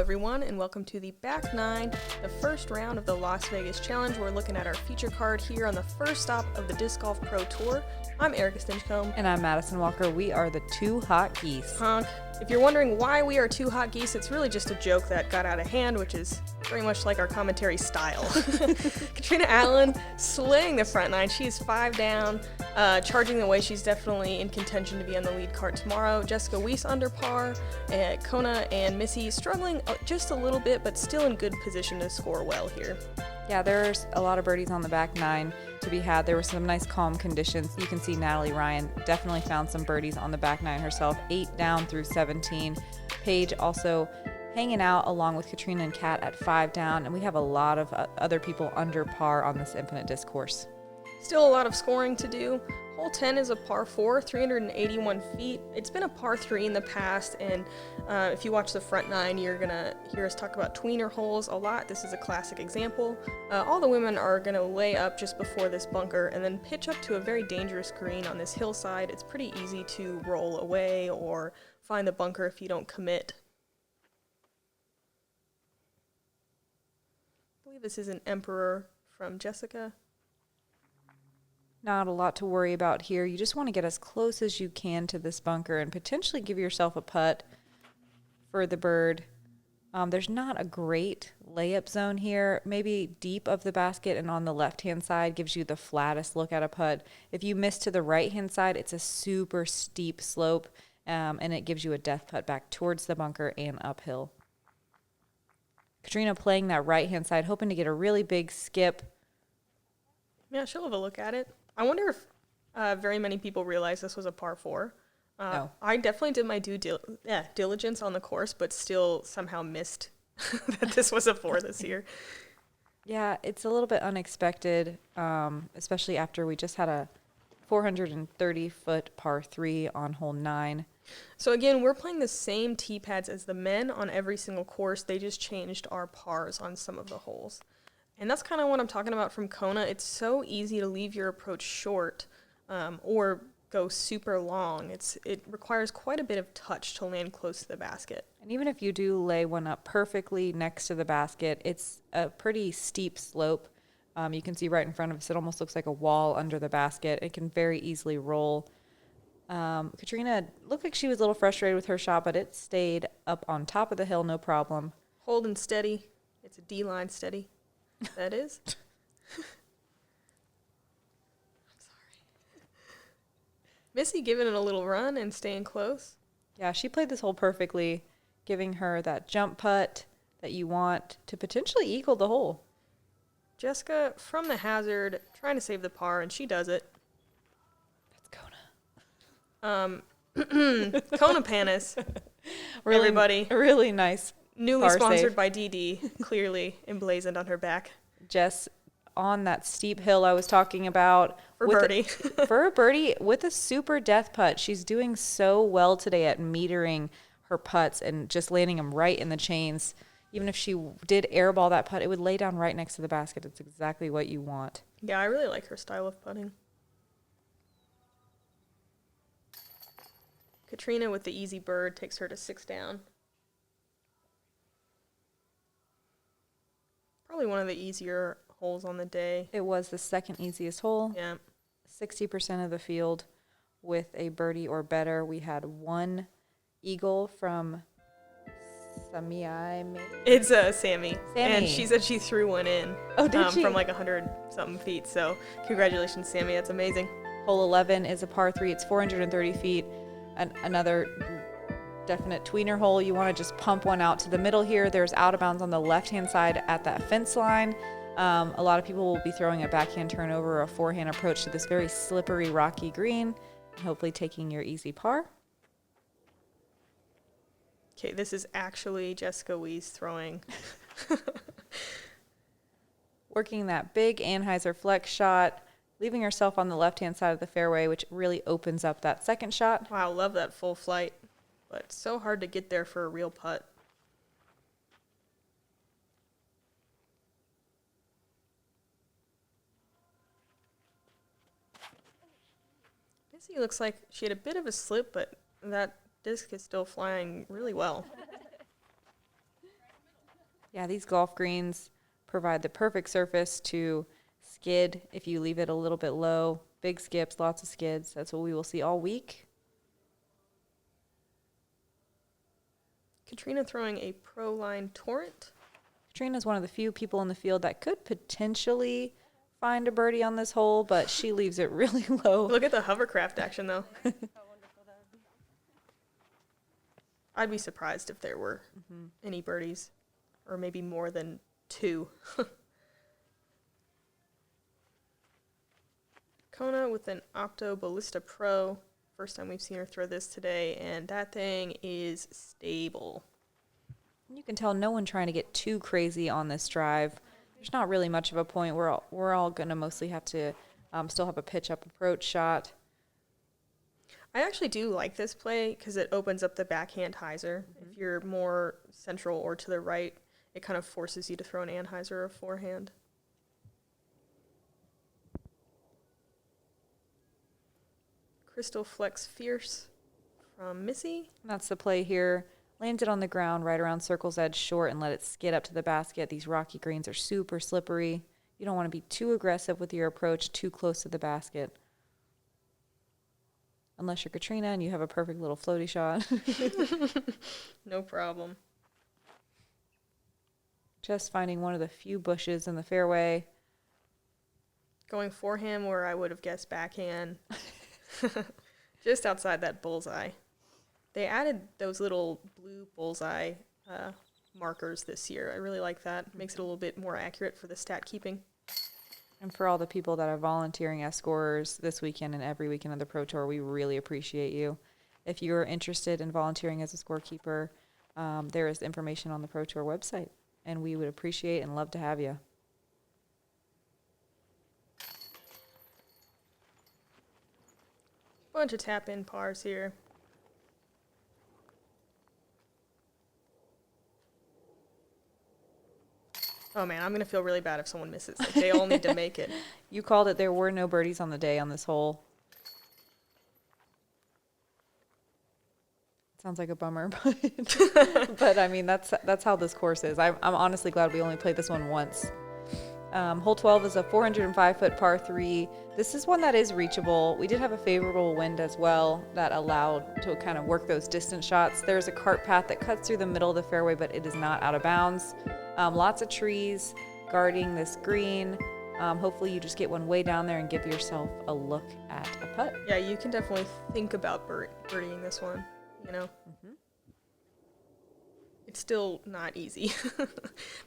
everyone, and welcome to the Back 9, the first round of the Las Vegas Challenge. We're looking at our feature card here on the first stop of the Disc Golf Pro Tour. I'm Erika Stinchcomb. And I'm Madison Walker. We are the Two Hot Geese. Honk. If you're wondering why we are Two Hot Geese, it's really just a joke that got out of hand, which is very much like our commentary style. Catrina Allen slaying the front nine. She's 5 down, charging the way. She's definitely in contention to be on the lead card tomorrow. Jessica Weese under par, Kona and Missy struggling just a little bit, but still in good position to score well here. Yeah, there's a lot of birdies on the back nine to be had. There were some nice calm conditions. You can see Natalie Ryan definitely found some birdies on the back nine herself, 8 down through 17. Paige also hanging out along with Catrina and Kat at 5 down, and we have a lot of other people under par on this Infinite Disc course. Still a lot of scoring to do. Hole 10 is a par 4, 381 feet. It's been a par 3 in the past, and if you watch the front nine, you're going to hear us talk about tweener holes a lot. This is a classic example. All the women are going to lay up just before this bunker and then pitch up to a very dangerous green on this hillside. It's pretty easy to roll away or find the bunker if you don't commit. I believe this is an Emperor from Jessica. Not a lot to worry about here. You just want to get as close as you can to this bunker and potentially give yourself a putt for the bird. There's not a great layup zone here. Maybe deep of the basket and on the left-hand side gives you the flattest look at a putt. If you miss to the right-hand side, it's a super steep slope, and it gives you a death putt back towards the bunker and uphill. Catrina playing that right-hand side, hoping to get a really big skip. Yeah, she'll have a look at it. I wonder if very many people realize this was a par 4. No. I definitely did my diligence on the course, but still somehow missed that this was a 4 this year. Yeah, it's a little bit unexpected, especially after we just had a 430-foot par 3 on hole 9. So again, we're playing the same tee pads as the men on every single course. They just changed our pars on some of the holes. And that's kind of what I'm talking about from Kona. It's so easy to leave your approach short or go super long. It requires quite a bit of touch to land close to the basket. And even if you do lay one up perfectly next to the basket, it's a pretty steep slope. You can see right in front of us, it almost looks like a wall under the basket. It can very easily roll. Catrina looked like she was a little frustrated with her shot, but it stayed up on top of the hill, no problem. Holding steady. It's a D-line steady. That is. I'm sorry. Missy giving it a little run and staying close. Yeah, she played this hole perfectly, giving her that jump putt that you want to potentially eagle the hole. Jessica from the hazard, trying to save the par, and she does it. That's Kona. Kona Panis. Really, everybody. A really nice Newly par sponsored save by DD, clearly emblazoned on her back. Jess on that steep hill I was talking about. For birdie. For a birdie with a super death putt. She's doing so well today at metering her putts and just landing them right in the chains. Even if she did airball that putt, it would lay down right next to the basket. It's exactly what you want. Yeah, I really like her style of putting. Catrina with the easy bird takes her to 6 down. Probably one of the easier holes on the day. It was the second easiest hole. Yeah. 60% of the field with a birdie or better. We had one eagle from Sammy. It's Sammy. Sammy. And she said she threw one in. Oh, did she? From like 100-something feet. So congratulations, Sammy. That's amazing. Hole 11 is a par 3. It's 430 feet. Another definite tweener hole. You want to just pump one out to the middle here. There's out of bounds on the left-hand side at that fence line. A lot of people will be throwing a backhand turnover or a forehand approach to this very slippery, rocky green, and hopefully taking your easy par. Okay, this is actually Jessica Weese throwing. Working that big Anheuser flex shot, leaving herself on the left-hand side of the fairway, which really opens up that second shot. Wow, love that full flight. But it's so hard to get there for a real putt. Missy looks like she had a bit of a slip, but that disc is still flying really well. Yeah, these golf greens provide the perfect surface to skid if you leave it a little bit low. Big skips, lots of skids. That's what we will see all week. Catrina throwing a pro line torrent. Catrina is one of the few people in the field that could potentially find a birdie on this hole, but she leaves it really low. Look at the hovercraft action, though. I'd be surprised if there were any birdies, or maybe more than 2. Kona with an Opto Ballista Pro. First time we've seen her throw this today, and that thing is stable. You can tell no one trying to get too crazy on this drive. There's not really much of a point. We're all going to mostly have to still have a pitch up approach shot. I actually do like this play because it opens up the backhand hyzer. If you're more central or to the right, it kind of forces you to throw an anhyzer or a forehand. Crystal Flex Fierce from Missy. That's the play here. Lands it on the ground right around circle's edge short and let it skid up to the basket. These rocky greens are super slippery. You don't want to be too aggressive with your approach too close to the basket. Unless you're Catrina and you have a perfect little floaty shot. No problem. Just finding one of the few bushes in the fairway. Going forehand where I would have guessed backhand. Just outside that bullseye. They added those little blue bullseye markers this year. I really like that. Makes it a little bit more accurate for the stat keeping. And for all the people that are volunteering as scorers this weekend and every weekend of the Pro Tour, we really appreciate you. If you're interested in volunteering as a scorekeeper, there is information on the Pro Tour website, and we would appreciate and love to have you. Bunch of tap-in pars here. Oh man, I'm going to feel really bad if someone misses. Like, they all need to make it. You called it. There were no birdies on the day on this hole. Sounds like a bummer, but I mean, that's how this course is. I'm honestly glad we only played this one once. Hole 12 is a 405-foot par 3. This is one that is reachable. We did have a favorable wind as well that allowed to kind of work those distance shots. There's a cart path that cuts through the middle of the fairway, but it is not out of bounds. Lots of trees guarding this green. Hopefully you just get one way down there and give yourself a look at a putt. Yeah, you can definitely think about birdieing this one, you know. It's still not easy,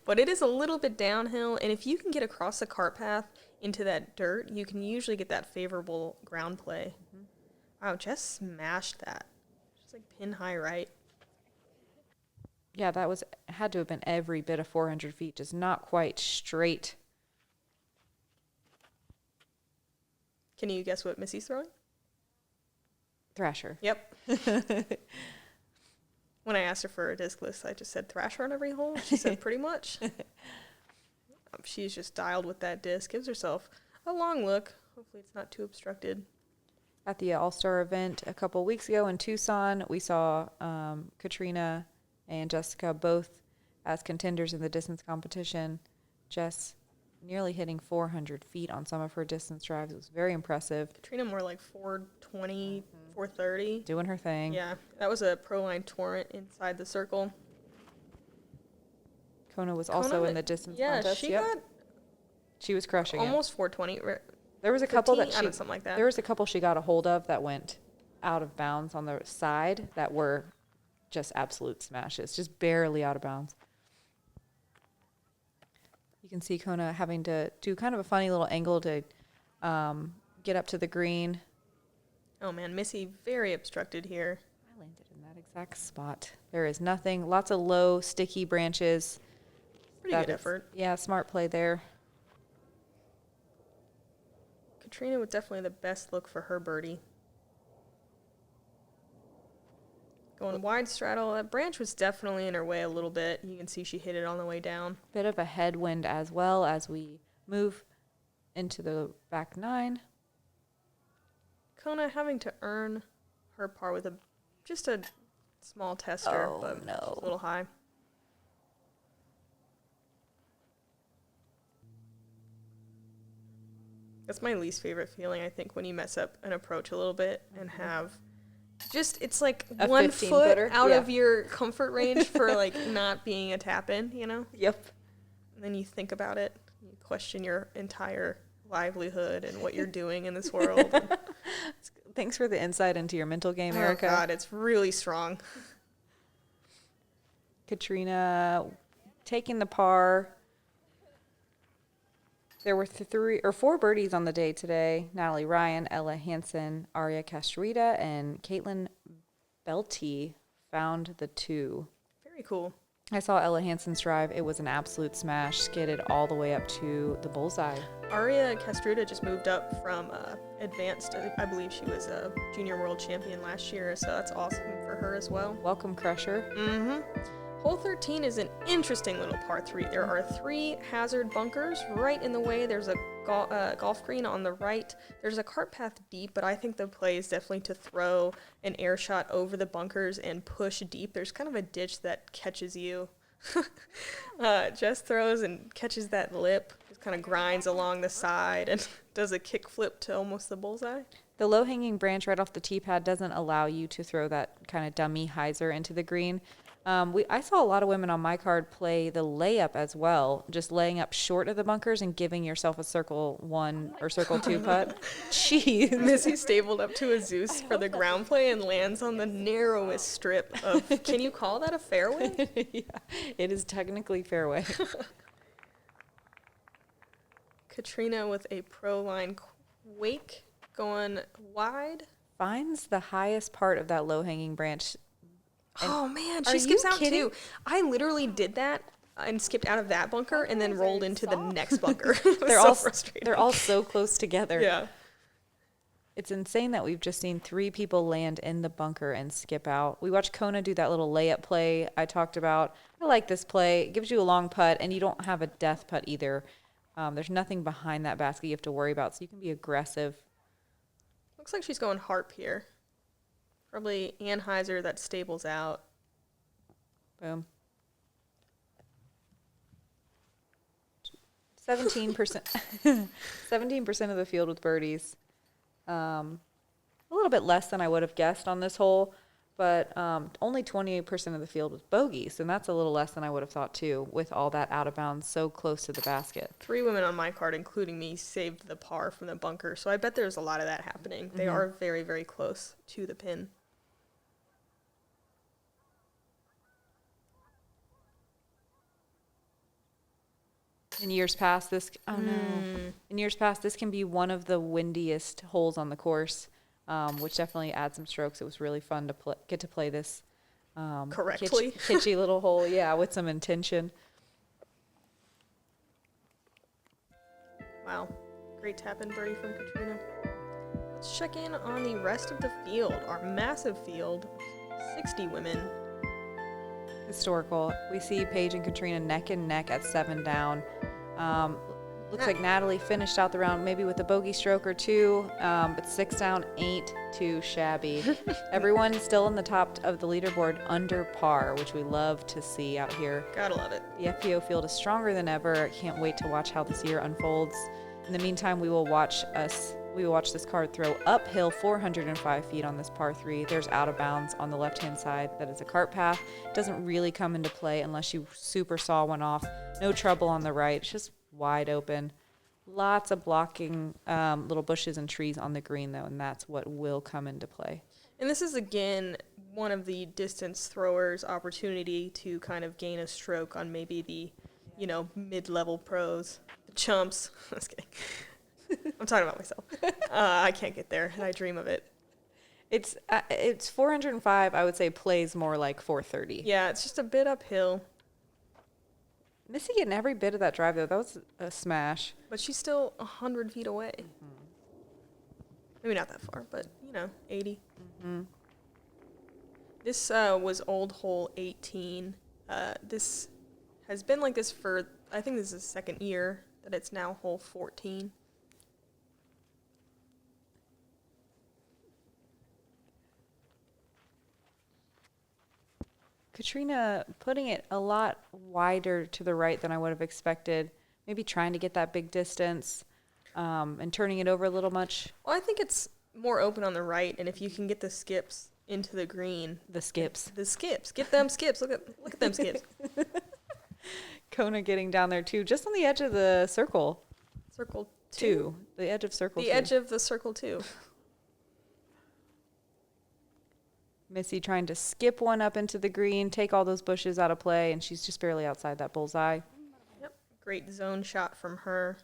but it is a little bit downhill, and if you can get across the cart path into that dirt, you can usually get that favorable ground play. Wow, just smashed that. Just like pin high right. Yeah, that had to have been every bit of 400 feet, just not quite straight. Can you guess what Missy's throwing? Thrasher. Yep. When I asked her for a disc list, I just said Thrasher on every hole. She said pretty much. She's just dialed with that disc. Gives herself a long look. Hopefully it's not too obstructed. At the All-Star event a couple weeks ago in Tucson, we saw Catrina and Jessica both as contenders in the distance competition. Jess nearly hitting 400 feet on some of her distance drives. It was very impressive. Catrina more like 420, 430. Doing her thing. Yeah, that was a pro line torrent inside the circle. Kona was also in the distance contest. She was crushing almost 420. There was a couple that something like that. There was a couple she got a hold of that went out of bounds on the side that were just absolute smashes, just barely out of bounds. You can see Kona having to do kind of a funny little angle to get up to the green. Oh, man, Missy very obstructed here. I landed in that exact spot. There is nothing. Lots of low, sticky branches. Pretty good effort. Yeah, smart play there. Catrina with definitely the best look for her birdie. Going wide straddle. That branch was definitely in her way a little bit. You can see she hit it on the way down. Bit of a headwind as well as we move into the back nine. Kona having to earn her par with just a small tester, but a little high. That's my least favorite feeling, I think, when you mess up an approach a little bit and have just, it's like A 1 15 foot footer? out Yeah. of your comfort range for like not being a tap in, you know? Yep. And then you think about it, you question your entire livelihood and what you're doing in this world. Thanks for the insight into your mental game, Oh Erika. God, it's really strong. Catrina taking the par. There were 3 or 4 birdies on the day today. Natalie Ryan, Ella Hansen, Aria Castrita, and Caitlin Belty found the 2. Very cool. I saw Ella Hansen's drive. It was an absolute smash. Skidded all the way up to the bullseye. Aria Castruta just moved up from advanced. I believe she was a junior world champion last year, so that's awesome for her as well. Welcome, Crusher. Mm-hmm. Hole 13 is an interesting little par 3. There are 3 hazard bunkers right in the way. There's a golf green on the right. There's a cart path deep, but I think the play is definitely to throw an air shot over the bunkers and push deep. There's kind of a ditch that catches you. Jess throws and catches that lip. Just kind of grinds along the side and does a kick flip to almost the bullseye. The low-hanging branch right off the tee pad doesn't allow you to throw that kind of dummy hyzer into the green. I saw a lot of women on my card play the layup as well, just laying up short of the bunkers and giving yourself a circle 1 or circle 2 putt. Jeez. Missy stabled up to a Zeus for the ground play and lands on the narrowest strip of, can you call that a fairway? Yeah, it is technically fairway. Catrina with a pro line wake going wide. Finds the highest part of that low-hanging branch. Oh man, Are she skips you out kidding? too. I literally did that and skipped out of that bunker and then rolled into the next bunker. It was so frustrating. They're all so close together. Yeah. It's insane that we've just seen 3 people land in the bunker and skip out. We watched Kona do that little layup play I talked about. I like this play. It gives you a long putt, and you don't have a death putt either. There's nothing behind that basket you have to worry about, so you can be aggressive. Looks like she's going harp here. Probably Anheuser that stables out. Boom. 17%. 17% of the field with birdies. A little bit less than I would have guessed on this hole, but only 28% of the field with bogeys, and that's a little less than I would have thought too, with all that out of bounds so close to the basket. 3 women on my card, including me, saved the par from the bunker, so I bet there's a lot of that happening. They are very, very close to the pin. In years past, this can be one of the windiest holes on the course, which definitely adds some strokes. It was really fun to get to play this Correctly. kitschy little hole, yeah, with some intention. Wow. Great tap-in birdie from Catrina. Let's check in on the rest of the field. Our massive field, 60 women. Historical. We see Paige and Catrina neck and neck at 7 down. Looks like Natalie finished out the round maybe with a bogey stroke or 2, but 6 down ain't too shabby. Everyone still in the top of the leaderboard under par, which we love to see out here. Gotta love it. The FPO field is stronger than ever. Can't wait to watch how this year unfolds. In the meantime, we will watch this card throw uphill 405 feet on this par 3. There's out of bounds on the left-hand side. That is a cart path. Doesn't really come into play unless you super saw one off. No trouble on the right. It's just wide open. Lots of blocking little bushes and trees on the green, though, and that's what will come into play. And this is, again, one of the distance throwers' opportunity to kind of gain a stroke on maybe the, mid-level pros, the chumps. Just kidding. I'm talking about myself. I can't get there, and I dream of it. It's 405, I would say, plays more like 430. Yeah, it's just a bit uphill. Missy getting every bit of that drive, though. That was a smash. But she's still 100 feet away. Maybe not that far, but, 80. Mm-hmm. This was old hole 18. This has been like this for, I think this is the second year that it's now hole 14. Catrina putting it a lot wider to the right than I would have expected. Maybe trying to get that big distance. and turning it over a little much. Well, I think it's more open on the right, and if you can get the skips into the green. The skips. Get them skips. Look at them skips. Kona getting down there too, just on the edge of the circle. Circle 2. The edge of circle 2. The edge of the circle 2. Missy trying to skip one up into the green, take all those bushes out of play, and she's just barely outside that bullseye. Yep. Great zone shot from her.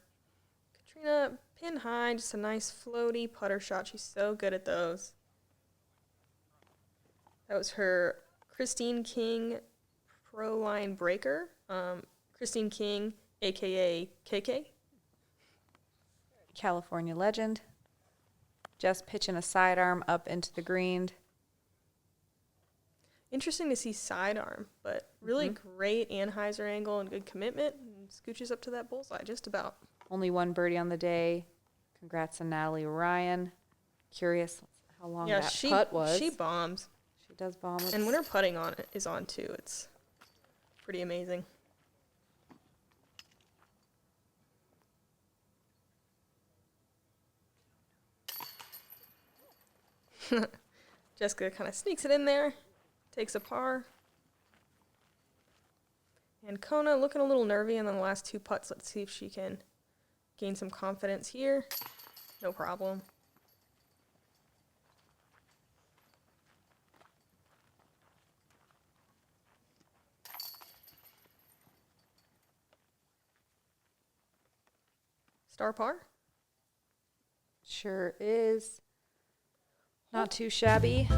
Catrina, pin high, just a nice floaty putter shot. She's so good at those. That was her Christine King Pro Line Breaker. Christine King, a.k.a. KK. California legend. Just pitching a sidearm up into the green. Interesting to see sidearm, but really great Anheuser angle and good commitment. And scooches up to that bullseye, just about. Only one birdie on the day. Congrats to Natalie Ryan. Curious how long that putt was. She bombs. She does bomb it. And when her putting is on too, it's pretty amazing. Jessica kind of sneaks it in there, takes a par. And Kona looking a little nervy on the last 2 putts. Let's see if she can gain some confidence here. No problem. Star par? Sure is. Not too shabby.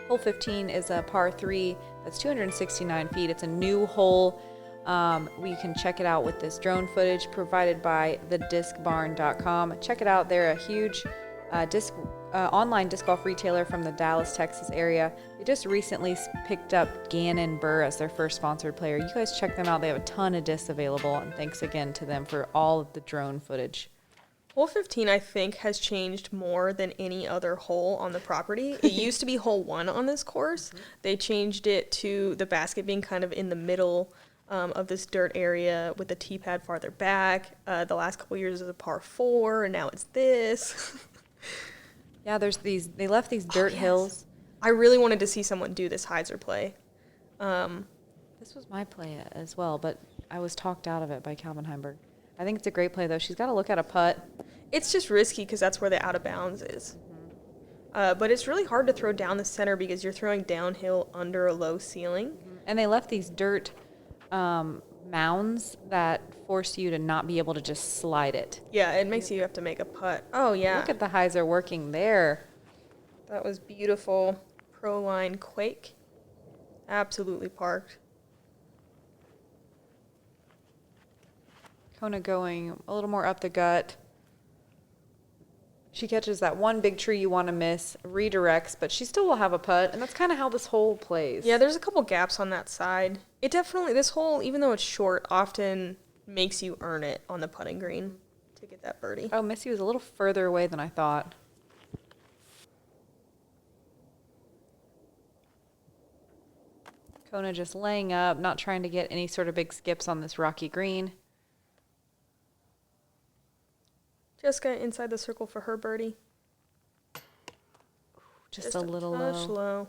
Hole 15 is a par 3 that's 269 feet. It's a new hole. We can check it out with this drone footage provided by thediscbarn.com. Check it out. They're a huge online disc golf retailer from the Dallas, Texas area. They just recently picked up Gannon Burr as their first sponsored player. You guys check them out. They have a ton of discs available, and thanks again to them for all of the drone footage. Hole 15, I think, has changed more than any other hole on the property. It used to be hole 1 on this course. They changed it to the basket being kind of in the middle of this dirt area with the tee pad farther back. The last couple years it was a par 4, and now it's this. Yeah, they left these dirt hills. I really wanted to see someone do this hyzer play. This was my play as well, but I was talked out of it by Calvin Heimberg. I think it's a great play, though. She's got to look at a putt. It's just risky because that's where the out of bounds is. But it's really hard to throw down the center because you're throwing downhill under a low ceiling. And they left these dirt mounds that force you to not be able to just slide it. Yeah, it makes you have to make a putt. Oh, yeah. Look at the hyzer working there. That was beautiful. Pro Line Quake. Absolutely parked. Kona going a little more up the gut. She catches that one big tree you want to miss, redirects, but she still will have a putt, and that's kind of how this hole plays. Yeah, there's a couple gaps on that side. It definitely, this hole, even though it's short, often makes you earn it on the putting green to get that birdie. Oh, Missy was a little further away than I thought. Kona just laying up, not trying to get any sort of big skips on this rocky green. Jessica inside the circle for her birdie. Just a little touch low.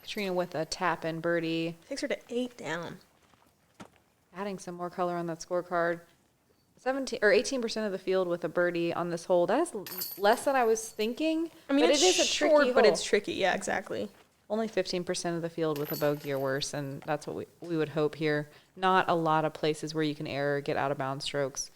Catrina with a tap-in birdie. Takes her to 8 down. Adding some more color on that scorecard. 18% of the field with a birdie on this hole. That is less than I was thinking. I mean, but it's it is a short, tricky hole. but it's tricky. Yeah, exactly. Only 15% of the field with a bogey or worse, and that's what we would hope here. Not a lot of places where you can error or get out of bounds strokes.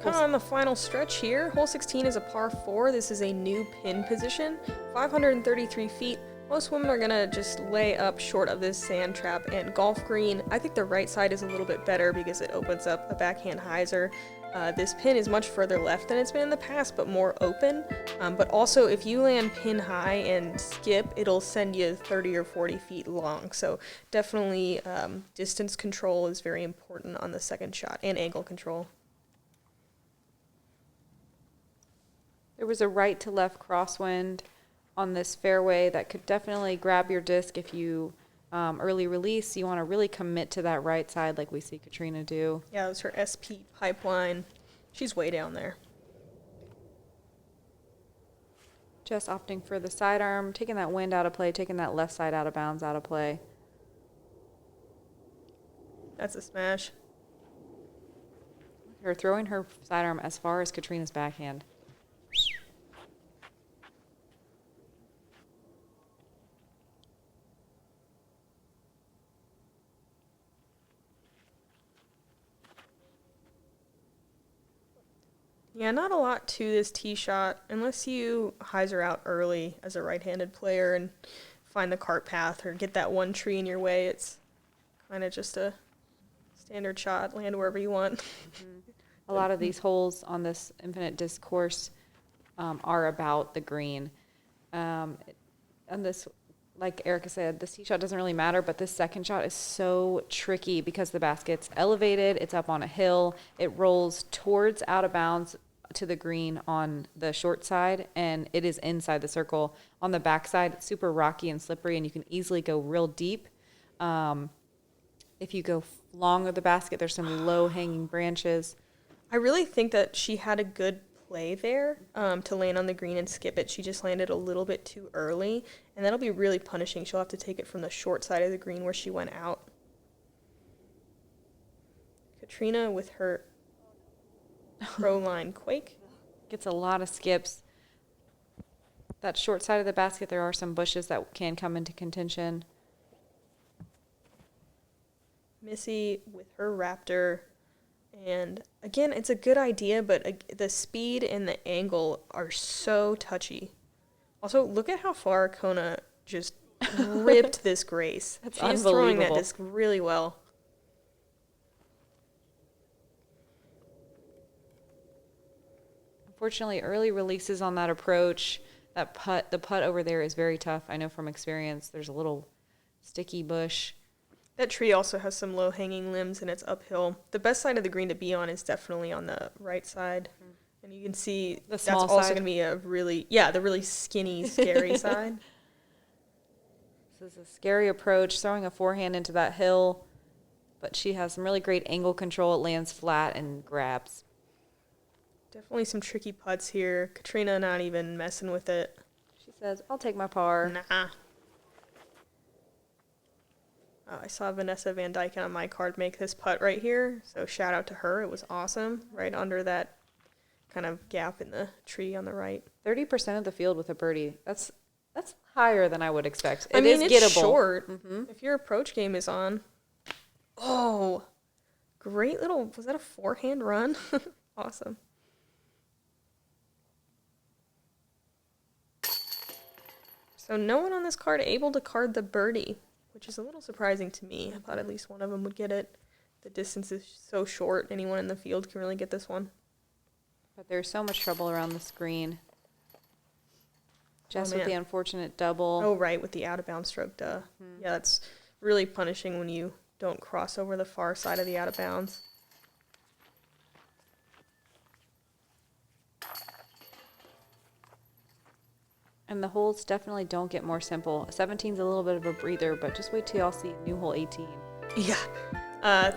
Kind of on the final stretch here. Hole 16 is a par 4. This is a new pin position, 533 feet. Most women are going to just lay up short of this sand trap and golf green. I think the right side is a little bit better because it opens up a backhand hyzer. This pin is much further left than it's been in the past, but more open. But also, if you land pin high and skip, it'll send you 30 or 40 feet long. So definitely distance control is very important on the second shot, and angle control. There was a right to left crosswind on this fairway that could definitely grab your disc if you early release. You want to really commit to that right side like we see Catrina do. Yeah, it was her SP pipeline. She's way down there. Just opting for the sidearm, taking that wind out of play, taking that left side out of bounds out of play. That's a smash. Her throwing her sidearm as far as Catrina's backhand. Yeah, not a lot to this tee shot unless you hyzer out early as a right-handed player and find the cart path or get that one tree in your way. It's kind of just a standard shot, land wherever you want. Mm-hmm. A lot of these holes on this infinite disc course are about the green. And this, like Erika said, this tee shot doesn't really matter, but this second shot is so tricky because the basket's elevated, it's up on a hill, it rolls towards out of bounds to the green on the short side, and it is inside the circle. On the back side, it's super rocky and slippery, and you can easily go real deep. If you go long of the basket, there's some low-hanging branches. I really think that she had a good play there to land on the green and skip it. She just landed a little bit too early, and that'll be really punishing. She'll have to take it from the short side of the green where she went out. Catrina with her pro line quake. Gets a lot of skips. That short side of the basket, there are some bushes that can come into contention. Missy with her Raptor. And again, it's a good idea, but the speed and the angle are so touchy. Also, look at how far Kona just ripped this Grace. That's She's throwing that disc really well. Unfortunately, early releases on that approach, the putt over there is very tough. I know from experience. There's a little sticky bush. That tree also has some low-hanging limbs, and it's uphill. The best side of the green to be on is definitely on the right side. Mm-hmm. And you can see that's also going to be the really skinny, scary side. This is a scary approach, throwing a forehand into that hill. But she has some really great angle control. It lands flat and grabs. Definitely some tricky putts here. Catrina not even messing with it. She says, I'll take my par. Nah. I saw Vanessa Van Dyken on my card make this putt right here. So shout out to her. It was awesome. Right under that kind of gap in the tree on the right. 30% of the field with a birdie. That's higher than I would expect. It's gettable. Short. Mm-hmm. If your approach game is on. Oh, great little, was that a forehand run? Awesome. So no one on this card able to card the birdie, which is a little surprising to me. I thought at least one of them would get it. The distance is so short, anyone in the field can really get this one. But there's so much trouble around the screen. Just with the unfortunate double. Oh, right, with the out-of-bounds stroke, duh. Mm-hmm. Yeah, that's really punishing when you don't cross over the far side of the out-of-bounds. And the holes definitely don't get more simple. 17's a little bit of a breather, but just wait till y'all see new hole 18. Yeah.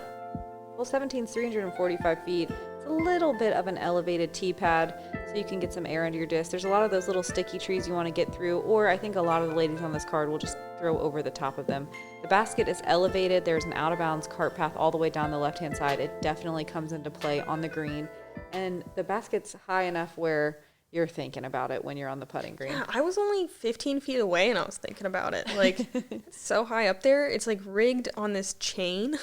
Hole 17's 345 feet. It's a little bit of an elevated tee pad, so you can get some air under your disc. There's a lot of those little sticky trees you want to get through, or I think a lot of the ladies on this card will just throw over the top of them. The basket is elevated. There's an out-of-bounds cart path all the way down the left-hand side. It definitely comes into play on the green. And the basket's high enough where you're thinking about it when you're on the putting green. Yeah, I was only 15 feet away and I was thinking about it. Like, it's so high up there. It's like rigged on this chain.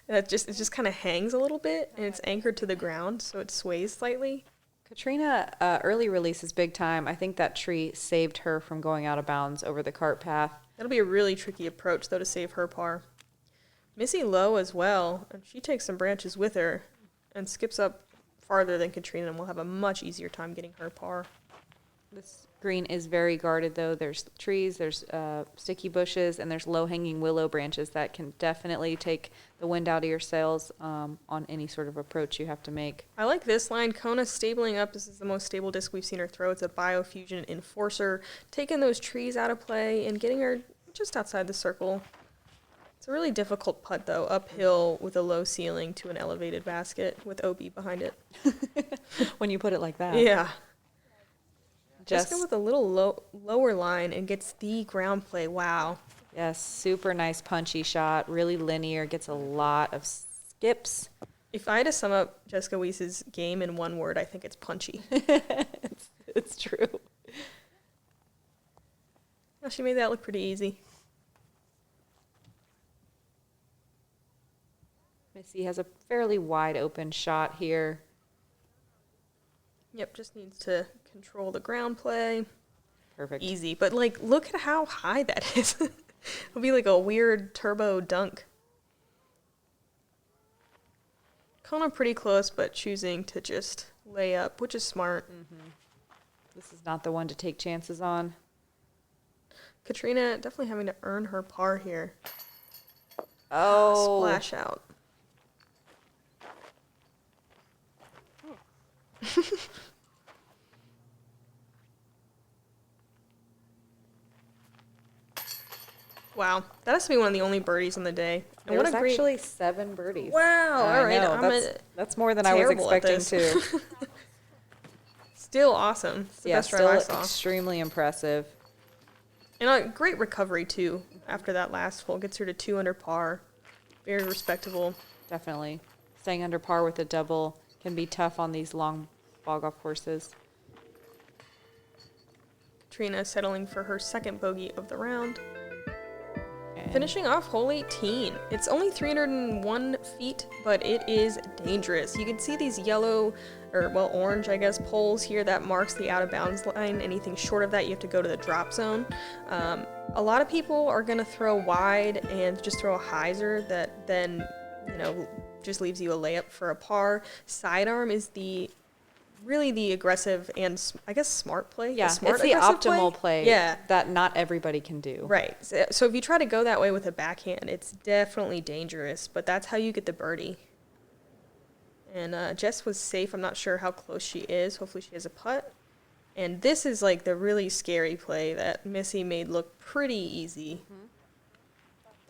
It just kind of hangs a little bit, and it's anchored to the ground, so it sways slightly. Catrina, early release is big time. I think that tree saved her from going out of bounds over the cart path. That'll be a really tricky approach, though, to save her par. Missy low as well, and she takes some branches with her and skips up farther than Catrina, and will have a much easier time getting her par. This green is very guarded, though. There's trees, there's sticky bushes, and there's low-hanging willow branches that can definitely take the wind out of your sails on any sort of approach you have to make. I like this line. Kona stabling up. This is the most stable disc we've seen her throw. It's a Biofusion Enforcer, taking those trees out of play and getting her just outside the circle. It's a really difficult putt, though, uphill with a low ceiling to an elevated basket with OB behind it. When you put it like that. Yeah. Jessica with a little lower line and gets the ground play. Wow. Yes, super nice punchy shot, really linear, gets a lot of skips. If I had to sum up Jessica Weese's game in one word, I think it's punchy. It's true. Well, she made that look pretty easy. Missy has a fairly wide open shot here. Yep, just needs to control the ground play. Perfect. Easy, but like, look at how high that is. It'll be like a weird turbo dunk. Kona pretty close, but choosing to just lay up, which is smart. Mm-hmm. This is not the one to take chances on. Catrina definitely having to earn her par here. Oh. Splash out. Wow, that has to be one of the only birdies on the day. And There what was a great... actually 7 birdies. Wow, all right. Know. That's more than I was expecting too. Still awesome. It's the best drive I still saw. extremely impressive. And a great recovery too after that last hole. Gets her to 2 under par. Very respectable. Definitely. Staying under par with a double can be tough on these long ball golf courses. Catrina settling for her second bogey of the round. And Finishing off hole 18. It's only 301 feet, but it is dangerous. You can see these yellow, or well, orange, I guess, poles here that marks the out of bounds line. Anything short of that, you have to go to the drop zone. A lot of people are going to throw wide and just throw a hyzer that then, just leaves you a layup for a par. Sidearm is really the aggressive and I guess smart play. yeah, smart it's the optimal play Yeah. that not everybody can do. Right. So if you try to go that way with a backhand, it's definitely dangerous, but that's how you get the birdie. And Jess was safe. I'm not sure how close she is. Hopefully she has a putt. And this is like the really scary play that Missy made look pretty easy. Mm-hmm.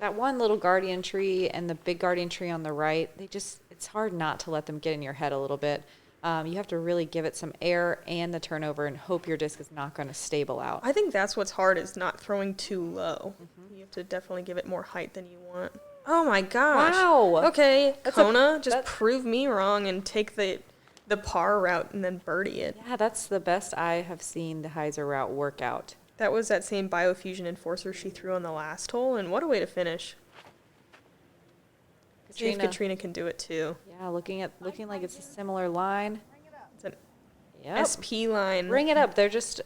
That one little guardian tree and the big guardian tree on the right, it's hard not to let them get in your head a little bit. You have to really give it some air and the turnover and hope your disc is not going to stable out. I think that's what's hard is not throwing too low. Mm-hmm. You have to definitely give it more height than you want. Oh my gosh. Wow. Okay, Kona, just prove me wrong and take the par route and then birdie it. Yeah, that's the best I have seen the hyzer route work out. That was that same Biofusion Enforcer she threw on the last hole, and what a way to finish. See if Catrina can do it too. Yeah, looking like it's a similar line. It's an Yep. SP line. Bring it up. They're just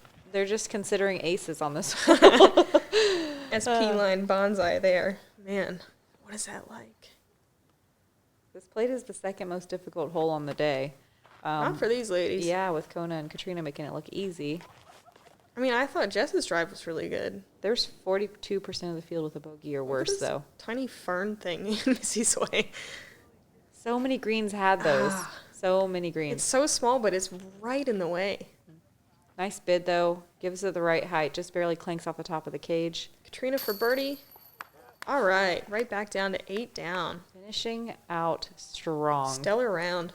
considering aces on this one. SP line bonsai there. Man, what is that like? This plate is the second most difficult hole on the day. Not for these ladies. Yeah, with Kona and Catrina making it look easy. I mean, I thought Jess's drive was really good. There's 42% of the field with a bogey or worse, though. Tiny fern thing in Missy's way. So many greens had those. So many greens. It's so small, but it's right in the way. Nice bid, though. Gives it the right height. Just barely clanks off the top of the cage. Catrina for birdie. All right. Right back down to 8 down. Finishing out strong. Stellar round.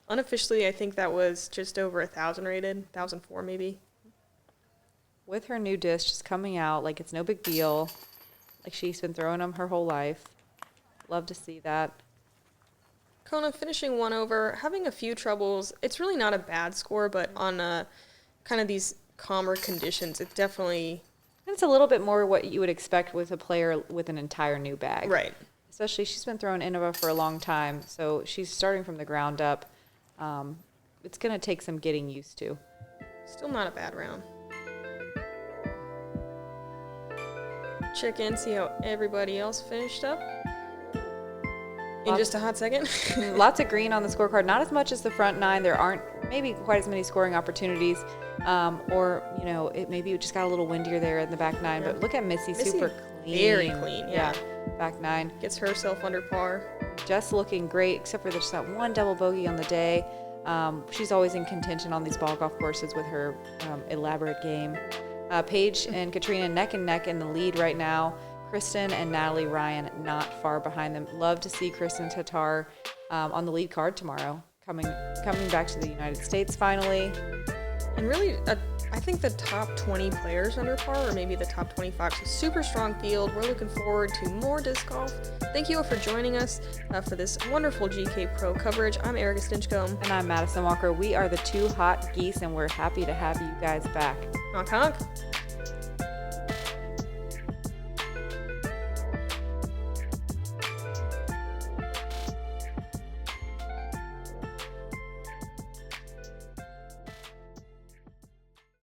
Unofficially, I think that was just over 1,000 rated. 1,004 maybe. With her new disc just coming out like it's no big deal. Like she's been throwing them her whole life. Love to see that. Kona finishing 1 over, having a few troubles. It's really not a bad score, but on kind of these calmer conditions, it definitely... It's a little bit more what you would expect with a player with an entire new bag. Right. especially she's been throwing Innova for a long time, so she's starting from the ground up. It's going to take some getting used to. Still not a bad round. Check in, see how everybody else finished up. In just a hot second. Lots of green on the scorecard. Not as much as the front 9. There aren't maybe quite as many scoring opportunities. Or, it maybe just got a little windier there in the back 9. Yeah. But look at Missy, super clean. Very clean, yeah. Back 9. Gets herself under par. Just looking great, except for there's that one double bogey on the day. She's always in contention on these ball golf courses with her elaborate game. Paige and Catrina neck and neck in the lead right now. Kristen and Natalie Ryan not far behind them. Love to see Kristen Tatar on the lead card tomorrow, coming back to the United States finally. And really, I think the top 20 players under par, or maybe the top 25, so super strong field. We're looking forward to more disc golf. Thank you all for joining us for this wonderful GK Pro coverage. I'm Erika Stinchcomb. And I'm Madison Walker. We are the Two Hot Geese, and we're happy to have you guys back. Honk honk.